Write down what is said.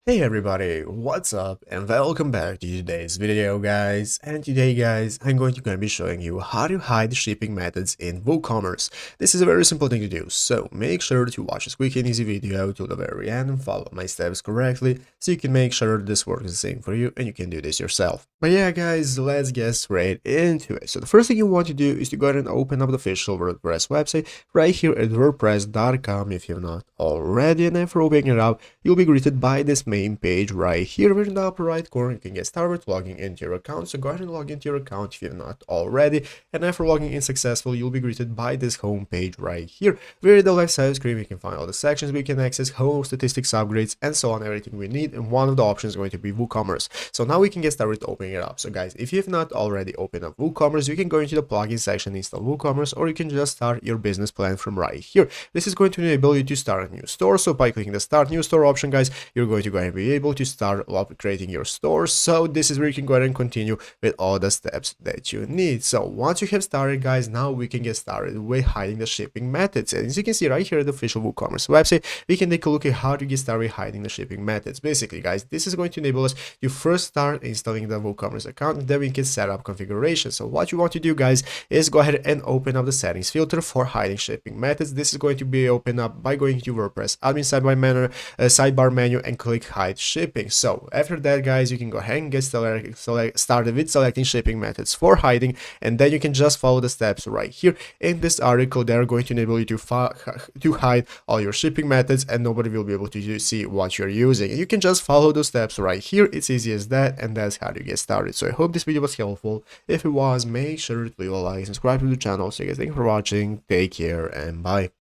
Hey everybody, what's up and welcome back to today's video guys. And today guys, I'm going to be showing you how to hide shipping methods in WooCommerce. This is a very simple thing to do, so make sure to watch this quick and easy video to the very end and follow my steps correctly so you can make sure this works the same for you and you can do this yourself. But yeah guys, let's get straight into it. So the first thing you want to do is to go ahead and open up the official WordPress website right here at wordpress.com if you've not already, and after opening it up, you'll be greeted by this main page right here where in the upper right corner you can get started logging into your account. So go ahead and log into your account if you're not already, and after logging in successfully, you'll be greeted by this home page right here where in the left side of the screen we can find all the sections we can access, home, statistics, upgrades, and so on, everything we need, and one of the options is going to be WooCommerce. So now we can get started opening it up. So guys, if you have not already opened up WooCommerce, you can go into the plugin section, install WooCommerce, or you can just start your business plan from right here. This is going to enable you to start a new store. So by clicking the start new store option guys, you're going to go ahead and be able to start creating your store. So this is where you can go ahead and continue with all the steps that you need. So once you have started guys, now we can get started with hiding the shipping methods. And as you can see right here at the official WooCommerce website, we can take a look at how to get started hiding the shipping methods. Basically guys, this is going to enable us to first start installing the WooCommerce account, and then we can set up configuration. So what you want to do guys is go ahead and open up the settings filter for hiding shipping methods. This is going to be opened up by going to WordPress admin sidebar menu and click hide shipping. So after that guys, you can go ahead and get started with selecting shipping methods for hiding, and then you can just follow the steps right here in this article. They're going to enable you to hide all your shipping methods and nobody will be able to see what you're using. And you can just follow those steps right here. It's easy as that, and that's how you get started. So I hope this video was helpful. If it was, make sure to leave a like and subscribe to the channel. So guys, thank you for watching, take care, and bye.